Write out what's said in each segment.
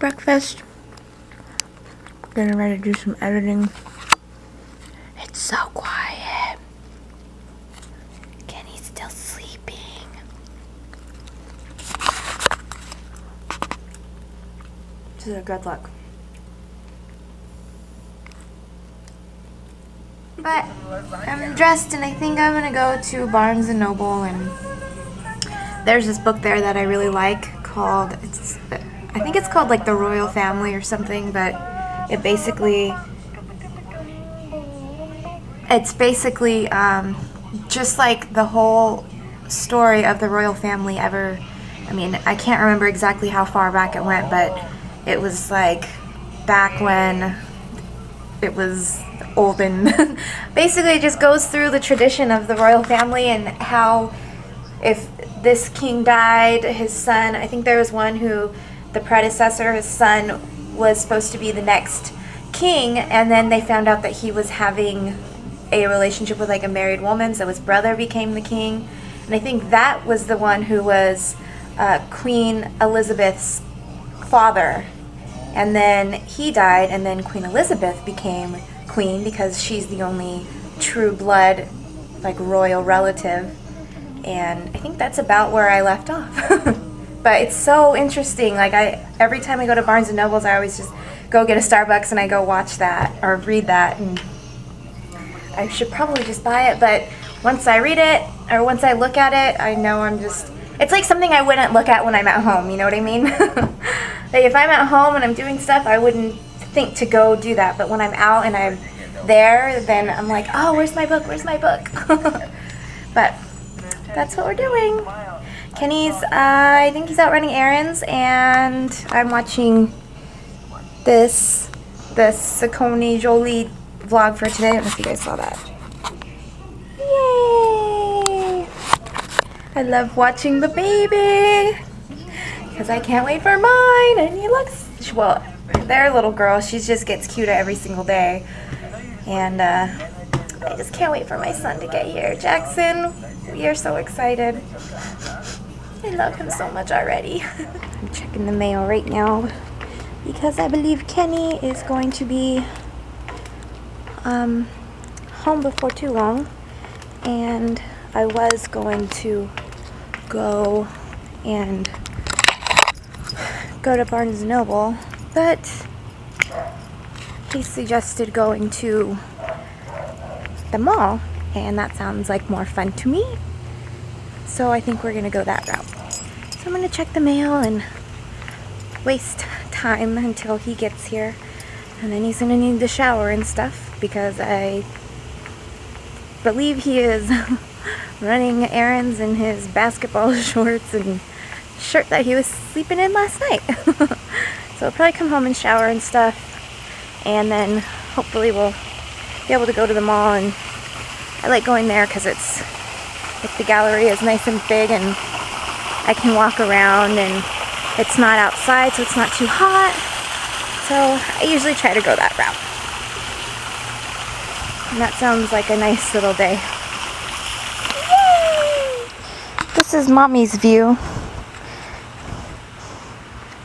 breakfast. Getting ready to do some editing. It's so quiet. Kenny's still sleeping. This is a good look. But I'm dressed and I think I'm gonna go to Barnes & Noble, and there's this book there that I really like called, I think it's called like The Royal Family or something, but it's basically just like the whole story of the royal family ever. I mean, I can't remember exactly how far back it went, but it was like back when it was olden. Basically, it just goes through the tradition of the royal family and how if this king died, his son, I think there was one who, the predecessor, his son was supposed to be the next king, and then they found out that he was having a relationship with like a married woman, so his brother became the king. And I think that was the one who was Queen Elizabeth's father, and then he died, and then Queen Elizabeth became queen because she's the only true blood like royal relative. And I think that's about where I left off. But it's so interesting. Like every time I go to Barnes & Nobles, I always just go get a Starbucks and I go watch that or read that, and I should probably just buy it, but once I read it or once I look at it, I know it's like something I wouldn't look at when I'm at home, you know what I mean? Like if I'm at home and I'm doing stuff, I wouldn't think to go do that, but when I'm out and I'm there, then I'm like, oh, where's my book? But that's what we're doing. Kenny's, I think he's out running errands, and I'm watching the Saucony Jolie vlog for today. I don't know if you guys saw that. Yay! I love watching the baby because I can't wait for mine, and he looks, well, their little girl, she just gets cuter every single day, and I just can't wait for my son to get here. Jackson, we are so excited. I love him so much already. I'm checking the mail right now because I believe Kenny is going to be home before too long, and I was going to go to Barnes & Noble, but he suggested going to the mall, and that sounds like more fun to me, so I think we're gonna go that route. So I'm gonna check the mail and waste time until he gets here, and then he's gonna need to shower and stuff because I believe he is running errands in his basketball shorts and shirt that he was sleeping in last night. So I'll probably come home and shower and stuff, and then hopefully we'll be able to go to the mall. And I like going there because it's like the gallery is nice and big and I can walk around, and it's not outside, so it's not too hot. So I usually try to go that route. And that sounds like a nice little day. Yay! This is Mommy's view.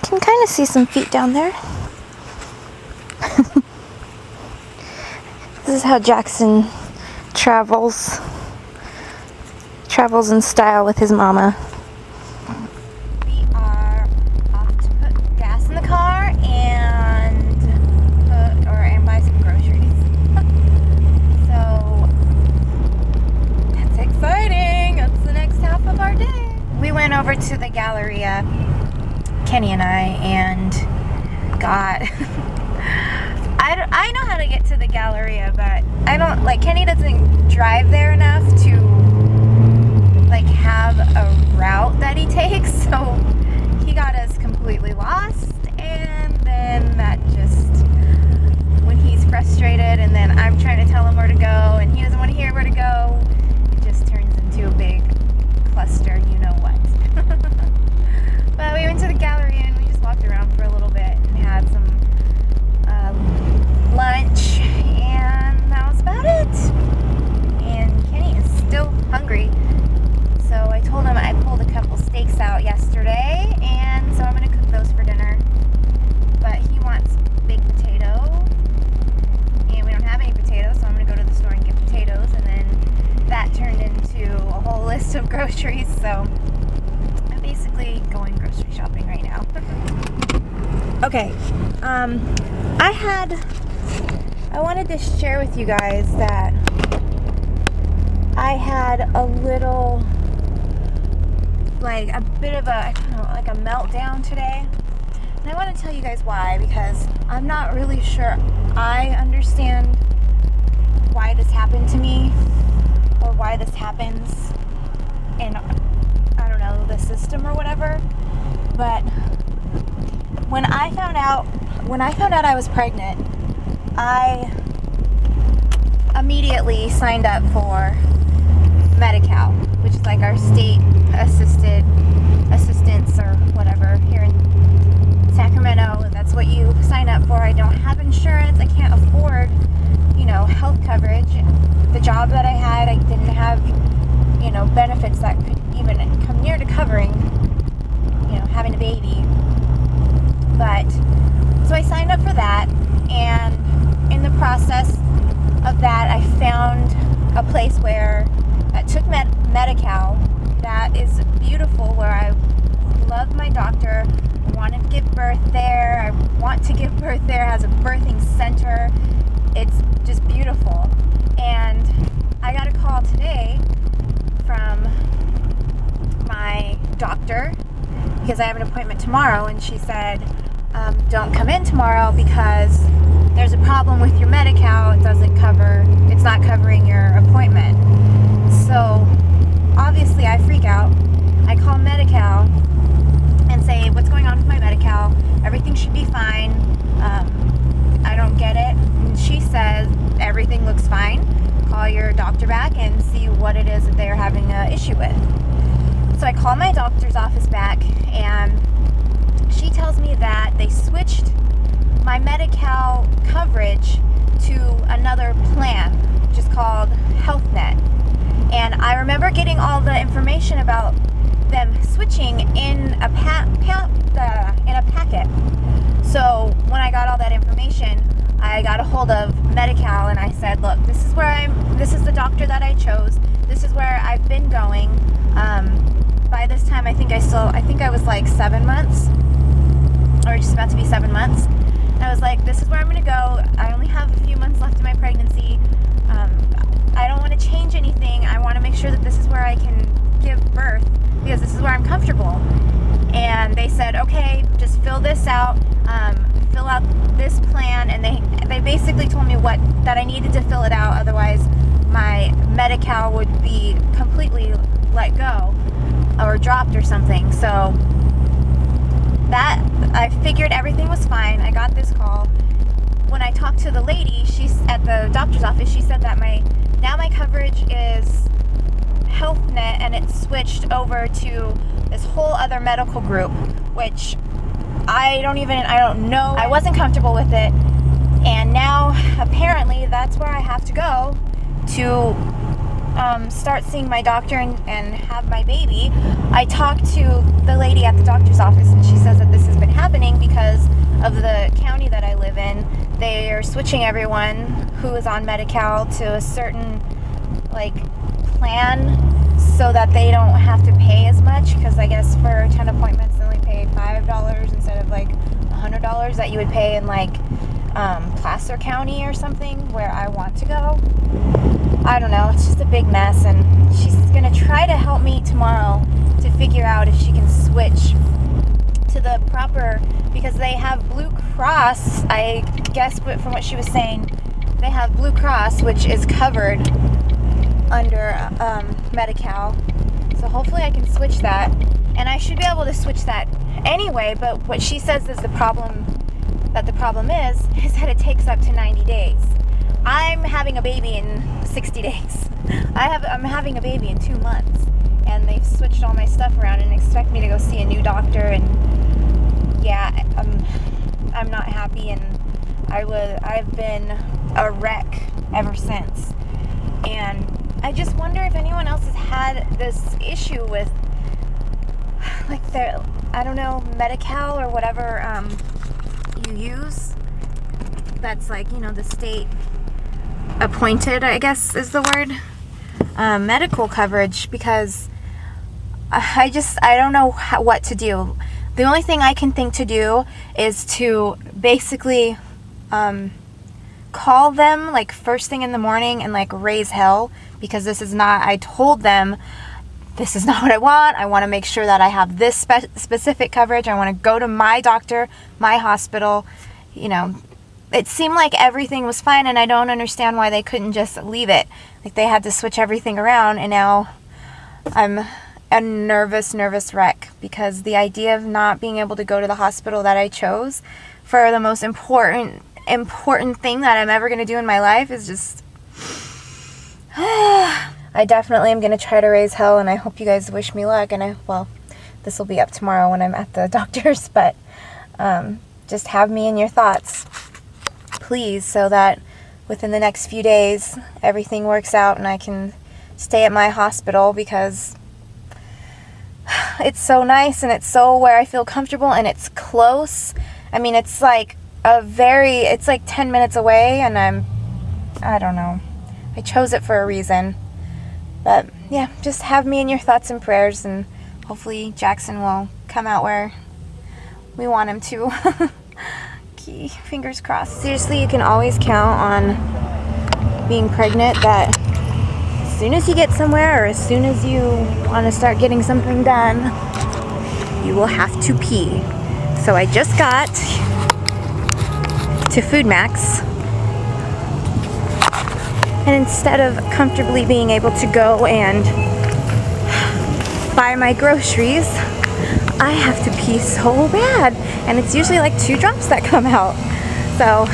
Can kind of see some feet down there. This is how Jackson travels in style with his mama. We are off to put gas in the car and buy some groceries. So that's exciting. That's the next half of our day. We went over to the Galleria, Kenny and I, and got I know how to get to the Galleria, but I don't, like, Kenny doesn't drive there enough to like have a route that he takes, so he got us completely lost, and then that just, when he's frustrated and then I'm trying to tell him where to go and he doesn't want to hear where to go, it just turns into a big cluster, you know what. But we went to the gallery and we just walked around for a little bit and had some lunch, and that was about it. And Kenny is still hungry, so I told him I pulled a Okay, I wanted to share with you guys that I had a little, like a bit of a, I don't know, like a meltdown today. And I want to tell you guys why, because I'm not really sure I understand why this happened to me, or why this happens in, I don't know, the system or whatever. But when I found out I was pregnant, I immediately signed up for Medi-Cal, which is like our state assistance or whatever here in Sacramento. That's what you sign up for. I don't have insurance. I can't afford, health coverage. The job that I had, I didn't have, benefits that could even come near to covering, having a baby. But, so I signed up for that, and in the process of that, I found a place that took Medi-Cal that is beautiful, where I love my doctor. I want to give birth there. I want to give birth there. It has a birthing center. It's just beautiful. And I got a call today from my doctor, because I have an appointment tomorrow, and she said, don't come in tomorrow because there's a problem with your Medi-Cal. It's not covering your appointment. So obviously I freak out. I call Medi-Cal and say, what's going on with my Medi-Cal? Everything should be fine. I don't get it. And she says, everything looks fine. Call your doctor back and see what it is that they're having an issue with. So I call my doctor's office back, and she tells me that they switched my Medi-Cal coverage to another plan, which is called Health Net. And I remember getting all the information about them switching in a packet. So when I got all that information, I got a hold of Medi-Cal, and I said, look, this is the doctor that I chose. This is where I've been going. By this time, I think I was like 7 months, or just about to be 7 months. And I was like, this is where I'm going to go. I only have a few months left in my pregnancy. I don't want to change anything. I want to make sure that this is where I can give birth, because this is where I'm comfortable. And they said, okay, just fill this out, fill out this plan. And they basically told me that I needed to fill it out, otherwise my Medi-Cal would be completely let go or dropped or something. So that, I figured everything was fine. I got this call. When I talked to the lady, she's at the doctor's office, she said that my coverage is Health Net, and it's switched over to this whole other medical group, which I don't know. I wasn't comfortable with it. And now apparently that's where I have to go to start seeing my doctor and have my baby. I talked to the lady at the doctor's office, and she says that this has been happening because of the county that I live in. They are switching everyone who is on Medi-Cal to a certain plan, so that they don't have to pay as much, because I guess for 10 appointments they only pay $5 instead of $100 that you would pay in Placer County or something, where I want to go. I don't know, it's just a big mess, and she's gonna try to help me tomorrow to figure out if she can switch to the proper, because they have Blue Cross, I guess, but from what she was saying, they have Blue Cross, which is covered under Medi-Cal. So hopefully I can switch that, and I should be able to switch that anyway. But what she says is the problem is that it takes up to 90 days. I'm having a baby in 60 days. I'm having a baby in 2 months, and they've switched all my stuff around and expect me to go see a new doctor. And yeah, I'm not happy, and I've been a wreck ever since. And I just wonder if anyone else has had this issue with their, I don't know, Medi-Cal or whatever you use. That's the state appointed, I guess is the word, medical coverage, because I don't know what to do. The only thing I can think to do is to basically call them like first thing in the morning and like raise hell, because this is not, I told them this is not what I want. I want to make sure that I have this specific coverage. I want to go to my doctor, my hospital. You know, it seemed like everything was fine, and I don't understand why they couldn't just leave it. Like they had to switch everything around, and now I'm a nervous wreck, because the idea of not being able to go to the hospital that I chose for the most important thing that I'm ever going to do in my life is just... I definitely am going to try to raise hell, and I hope you guys wish me luck. And well, this will be up tomorrow when I'm at the doctor's, but just have me in your thoughts, please, so that within the next few days everything works out and I can stay at my hospital, because it's so nice and it's so where I feel comfortable and it's close. I mean, it's like it's like 10 minutes away, and I don't know. I chose it for a reason. But yeah, just have me in your thoughts and prayers, and hopefully Jackson will come out where we want him to. Okay, fingers crossed. Seriously, you can always count on being pregnant that as soon as you get somewhere, or as soon as you want to start getting something done, you will have to pee. So I just got to Food Max, and instead of comfortably being able to go and buy my groceries, I have to pee so bad, and it's usually like 2 drops that come out. So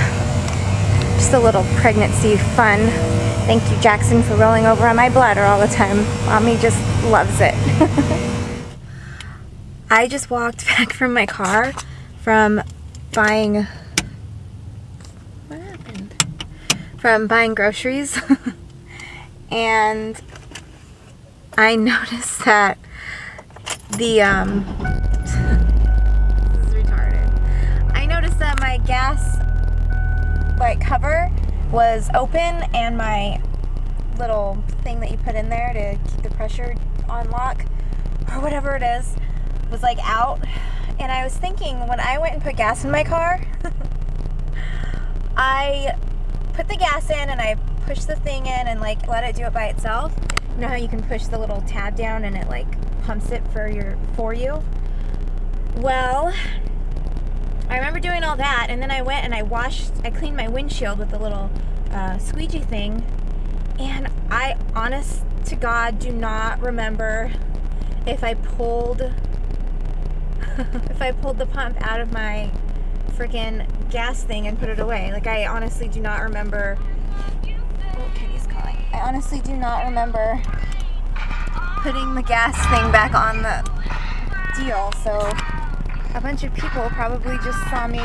just a little pregnancy fun. Thank you, Jackson, for rolling over on my bladder all the time. Mommy just loves it. I just walked back from my car from buying groceries and I noticed that the this is retarded. I noticed that my gas like cover was open, and my little thing that you put in there to keep the pressure on lock or whatever it is was like out. And I was thinking, when I went and put gas in my car, I put the gas in and I pushed the thing in and like let it do it by itself. You know how you can push the little tab down and it like pumps it for you? Well, I remember doing all that, and then I went and I cleaned my windshield with the little squeegee thing, and I, honest to God, do not remember if I pulled the pump out of my freaking gas thing and put it away. Like, I honestly do not remember. Oh, Kitty's calling. I honestly do not remember putting the gas thing back on the deal. So a bunch of people probably just saw me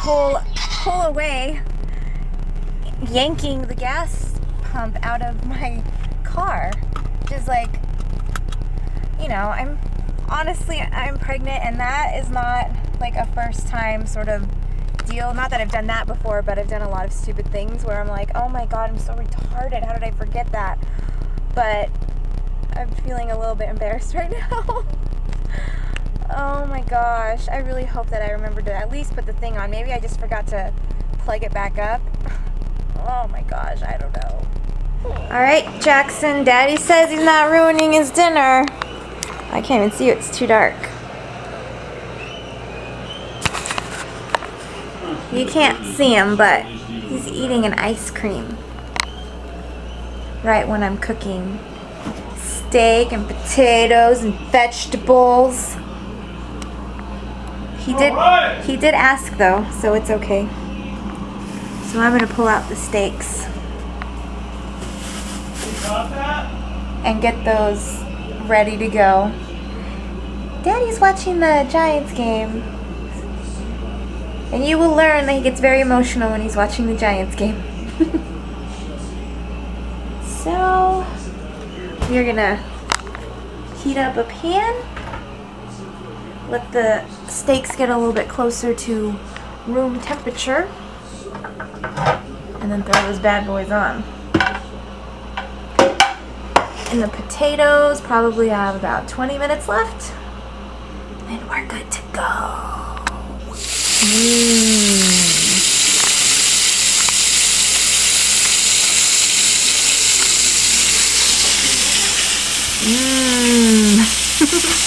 pull away, yanking the gas pump out of my car. Just like, you know, I'm pregnant, and that is not like a first time sort of deal. Not that I've done that before, but I've done a lot of stupid things where I'm like, oh my God, I'm so retarded. How did I forget that? But I'm feeling a little bit embarrassed right now. Oh my gosh. I really hope that I remembered to at least put the thing on. Maybe I just forgot to plug it back up. Oh my gosh, I don't know. Alright, Jackson, Daddy says he's not ruining his dinner. I can't even see you, it's too dark. You can't see him, but he's eating an ice cream right when I'm cooking steak and potatoes and vegetables. He did ask though, so it's okay. So I'm gonna pull out the steaks and get those ready to go. Daddy's watching the Giants game, and you will learn that he gets very emotional when he's watching the Giants game. So we're gonna heat up a pan, let the steaks get a little bit closer to room temperature, and then throw those bad boys on. And the potatoes probably have about 20 minutes left. And we're good to go. Mmm.